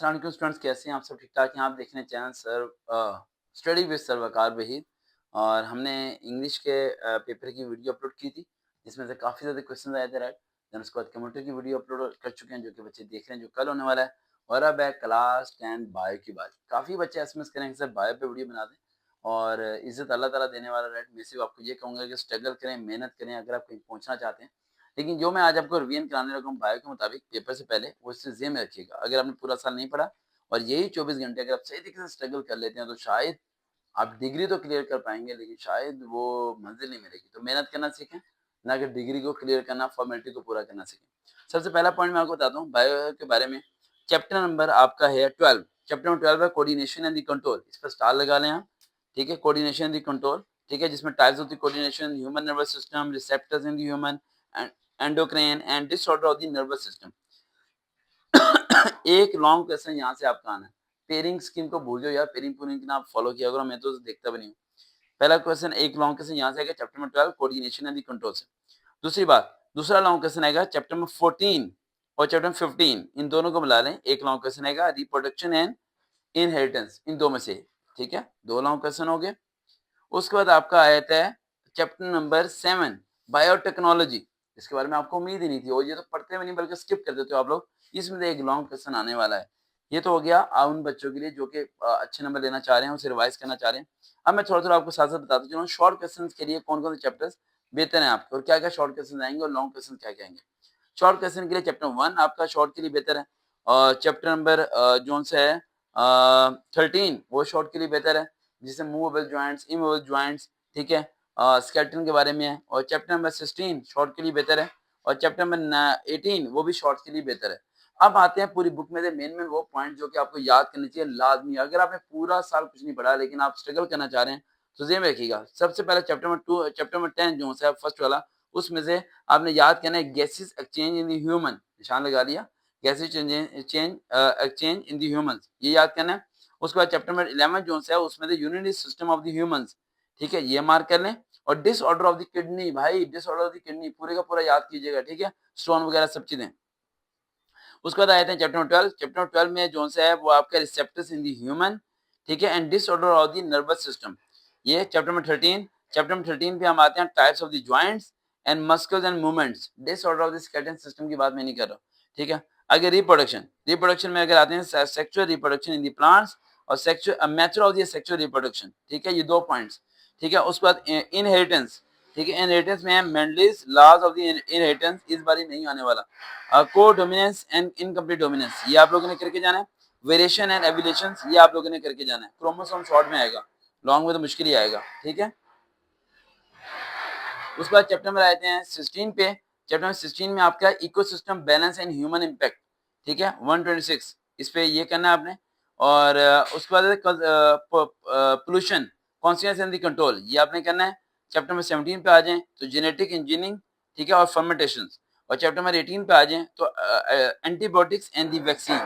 अस्सलाम वालेकुम स्टूडेंट्स, कैसे हैं आप सब? ठीक ठाक हैं? आप देख रहे हैं channel sir study with sir Waqar Waheed. और हमने इंग्लिश के पेपर की वीडियो अपलोड की थी, जिसमें से काफ़ी ज़्यादा क्वेश्चन आए थे, राइट। देन उसके बाद कंप्यूटर की वीडियो अपलोड कर चुके हैं, जो कि बच्चे देख रहे हैं, जो कल होने वाला है। और अब है क्लास 10 बायो की बात। काफ़ी बच्चे एसएमएस करेंगे सर बायो पे वीडियो बना दें, और इज़्ज़त अल्लाह ताला देने वाला, राइट। मैं सिर्फ आपको ये कहूँगा कि स्ट्रगल करें, मेहनत करें अगर आप कहीं पहुँचना चाहते हैं। लेकिन जो मैं आज आपको रिवीजन कराने लगा हूँ बायो के मुताबिक पेपर से पहले, वो इससे ज़हन में रखिएगा। अगर आपने पूरा साल नहीं पढ़ा और यही 24 घंटे अगर आप सही तरीके से स्ट्रगल कर लेते हैं, तो शायद आप डिग्री तो क्लियर कर पाएँगे, लेकिन शायद वो मंज़िल नहीं मिलेगी। तो मेहनत करना सीखें, ना कि डिग्री को क्लियर करना, फ़ॉर्मेलिटी को पूरा करना सीखें। सबसे पहला पॉइंट मैं आपको बताता हूँ बायो के बारे में। चैप्टर नंबर आपका है 12। चैप्टर नंबर 12 है कोऑर्डिनेशन एंड द कंट्रोल। इस पर स्टार लगा लें आप, ठीक है? कोऑर्डिनेशन एंड द कंट्रोल, ठीक है? जिसमें types of the coordination, human nervous system, receptors in the human, and endocrine and disorder of the nervous system. एक लॉन्ग क्वेश्चन यहाँ से आपका आना है। पेयरिंग स्कीम को भूल जाओ यार, पेयरिंग पूरिंग ना आप फॉलो किया करो, मैं तो देखता भी नहीं हूँ। पहला क्वेश्चन एक लॉन्ग क्वेश्चन यहाँ से आएगा chapter number 12 coordination and the control से। दूसरी बात, दूसरा लॉन्ग क्वेश्चन आएगा चैप्टर नंबर 14 और चैप्टर नंबर 15, इन दोनों को मिला लें, एक लॉन्ग क्वेश्चन आएगा रिप्रोडक्शन एंड इनहेरिटेंस, इन दो में से, ठीक है? दो लॉन्ग क्वेश्चन हो गए। उसके बाद आपका आ जाता है चैप्टर नंबर 7 बायोटेक्नोलॉजी। इसके बारे में आपको उम्मीद ही नहीं थी, और ये तो पढ़ते भी नहीं बल्कि स्किप कर देते हो आप लोग। इसमें से एक लॉन्ग क्वेश्चन आने वाला है। ये तो हो गया उन बच्चों के लिए जो कि अच्छे नंबर लेना चाह रहे हैं, उसे रिवाइज करना चाह रहे हैं। अब मैं थोड़ा थोड़ा आपको साथ साथ बताता चलूँ शॉर्ट क्वेश्चन के लिए कौन कौन से चैप्टर्स बेहतर हैं आपके, और क्या क्या शॉर्ट क्वेश्चन आएंगे, और लॉन्ग क्वेश्चन क्या क्या आएंगे। शॉर्ट क्वेश्चन के लिए चैप्टर 1 आपका शॉर्ट के लिए बेहतर है, और चैप्टर नंबर जोन से है 13, वो शॉर्ट के लिए बेहतर है, जिससे मूवेबल जॉइंट्स, इमूवेबल जॉइंट्स, ठीक है, स्केलेटन के बारे में है। और चैप्टर नंबर 16 शॉर्ट के लिए बेहतर है, और चैप्टर नंबर 18 वो भी शॉर्ट के लिए बेहतर है। अब आते हैं पूरी बुक में से मेन वो पॉइंट जो कि आपको याद करनी चाहिए लाजमी। अगर आपने पूरा साल कुछ नहीं पढ़ा लेकिन आप स्ट्रगल करना चाह रहे हैं, तो ज़हन में रखिएगा। सबसे पहले चैप्टर नंबर 2, चैप्टर नंबर 10 जो है फर्स्ट वाला, उसमें से आपने याद करना है gases exchange in the human, निशान लगा लिया, gases exchange in the humans, ये याद करना है। उसके बाद चैप्टर नंबर 11 जो है उसमें से unity system of the humans, ठीक है, ये मार्क कर लें। और डिसऑर्डर ऑफ द किडनी, भाई डिसऑर्डर ऑफ द किडनी पूरे का पूरा याद कीजिएगा, ठीक है, स्टोन वगैरह सब चीजें। उसके बाद आते हैं चैप्टर नंबर 12। चैप्टर नंबर 12 में जो सा है वो आपका रिसेप्टर्स इन द ह्यूमन, ठीक है, and disorder of the nervous system, ये चैप्टर नंबर 13। चैप्टर नंबर 13 पे हम आते हैं types of the joints and muscles and movements, disorder of the skeleton system की बात मैं नहीं कर रहा हूँ, ठीक है। आगे रिप्रोडक्शन, रिप्रोडक्शन में अगर आते हैं sexual reproduction in the plants और sexual method of the sexual reproduction, ठीक है, ये दो पॉइंट्स, ठीक है। उसके बाद इनहेरिटेंस, ठीक है, इनहेरिटेंस में है Mendel's laws of the inheritance, इस बारी नहीं आने वाला। को डोमिनेंस एंड इनकम्प्लीट डोमिनेंस, ये आप लोगों ने करके जाना है। वेरिएशन एंड एविलेशन, ये आप लोगों ने करके जाना है। क्रोमोसोम शॉर्ट में आएगा, लॉन्ग में तो मुश्किल ही आएगा, ठीक है। उसके बाद चैप्टर में आते हैं 16 पे। चैप्टर नंबर 16 में आपका ecosystem balance and human impact, ठीक है, 126, इस पे ये करना है आपने। और उसके बाद pollution conscious and the control, ये आपने करना है। चैप्टर नंबर 17 पे आ जाएं तो जेनेटिक इंजीनियरिंग, ठीक है, और फर्मेंटेशन। और चैप्टर नंबर 18 पे आ जाएं तो एंटीबायोटिक्स एंड द वैक्सीन।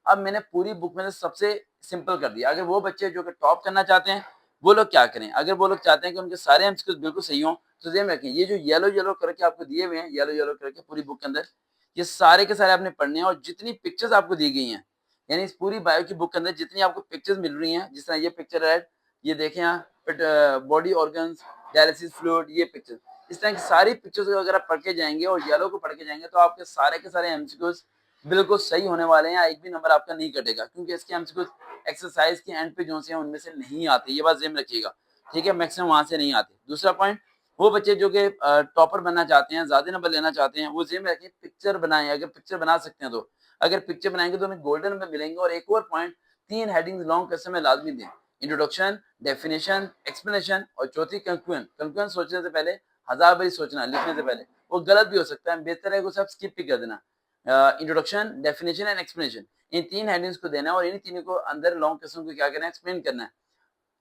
अब मैंने पूरी बुक में से सबसे सिंपल कर दिया। अगर वो बच्चे जो कि टॉप करना चाहते हैं वो लोग क्या करें, अगर वो लोग चाहते हैं कि उनके सारे एमसीक्यूज बिल्कुल सही हों, तो ध्यान रखें ये जो येलो येलो करके आपको दिए हुए हैं, येलो येलो करके पूरी बुक के अंदर, ये सारे के सारे आपने पढ़ने हैं। और जितनी पिक्चर्स आपको दी गई हैं, यानी इस पूरी बायो की बुक के अंदर जितनी आपको पिक्चर्स मिल रही हैं, जिस तरह ये पिक्चर है, ये देखें यहाँ बॉडी ऑर्गन्स, डायलिसिस फ्लूइड, ये पिक्चर, इस तरह की सारी पिक्चर्स को अगर आप पढ़ के जाएंगे और येलो को पढ़ के जाएंगे, तो आपके सारे के सारे एमसीक्यूज बिल्कुल सही होने वाले हैं। एक भी नंबर आपका नहीं कटेगा, क्योंकि इसके एमसीक्यूज एक्सरसाइज के एंड पे जो से उनमें से नहीं आते, ये बात ध्यान रखिएगा, ठीक है, मैक्सिमम वहां से नहीं आते। दूसरा पॉइंट, वो बच्चे जो कि टॉपर बनना चाहते हैं, ज्यादा नंबर लेना चाहते हैं, वो जिम रखें पिक्चर बनाएं, अगर पिक्चर बना सकते हैं तो। अगर पिक्चर बनाएंगे तो हमें गोल्डन नंबर मिलेंगे। और एक और पॉइंट, 3 हेडिंग्स लॉन्ग क्वेश्चन में लाजमी दें, इंट्रोडक्शन, डेफिनेशन, एक्सप्लेनेशन, और चौथी कंक्लूजन। कंक्लूजन सोचने से पहले 1000 बार सोचना, लिखने से पहले, वो गलत भी हो सकता है, बेहतर है उसे आप स्किप भी कर देना। Introduction, definition and explanation, in 3 headings को देना है, और इन तीनों को अंदर लॉन्ग क्वेश्चन को क्या करना है, एक्सप्लेन करना है।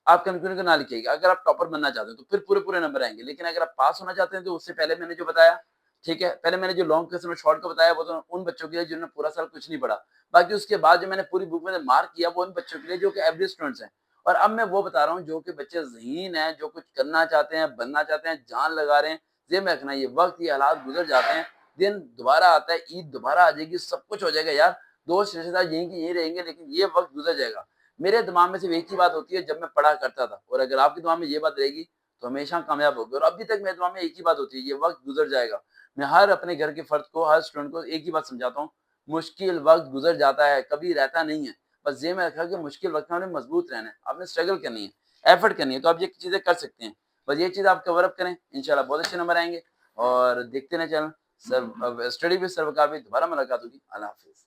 आप कंक्लूजन को ना लिखिएगा। अगर आप टॉपर बनना चाहते हैं तो फिर पूरे पूरे नंबर आएंगे, लेकिन अगर आप पास होना चाहते हैं तो उससे पहले मैंने जो बताया, ठीक है, पहले मैंने जो लॉन्ग क्वेश्चन और शॉर्ट का बताया वो तो उन बच्चों के लिए जिन्होंने पूरा साल कुछ नहीं पढ़ा। बाकी उसके बाद जो मैंने पूरी बुक में मार्क किया वो उन बच्चों के लिए जो कि एवरेज स्टूडेंट्स हैं। और अब मैं वो बता रहा हूँ जो कि बच्चे ज़हीन हैं, जो कुछ करना चाहते हैं, बनना चाहते हैं, जान लगा रहे हैं। ज़हन में रखना, ये वक्त, ये हालात गुजर जाते हैं, दिन दोबारा आता है, ईद दोबारा आ जाएगी, सब कुछ हो जाएगा यार। दोस्त रिश्तेदार यहीं के यहीं रहेंगे, लेकिन ये वक्त गुजर जाएगा। मेरे दिमाग में सिर्फ एक ही बात होती है जब मैं पढ़ा करता था, और अगर आपके दिमाग में ये बात रहेगी तो हमेशा कामयाब होगे। और अभी तक मेरे दिमाग में एक ही बात होती है, ये वक्त गुजर जाएगा। मैं हर अपने घर के फर्द को, हर स्टूडेंट को एक ही बात समझाता हूँ, मुश्किल वक्त गुजर जाता है, कभी रहता नहीं है। बस ये मैं रखा कि मुश्किल वक्त में आपने मजबूत रहना है, आपने स्ट्रगल करनी है, एफर्ट करनी है, तो आप ये चीजें कर सकते हैं। बस ये चीज आप कवर अप करें, इंशाल्लाह बहुत अच्छे नंबर आएंगे। और देखते रहें चैनल सर स्टडी विद सर्वकार में। दोबारा मुलाकात होगी। अल्लाह हाफिज।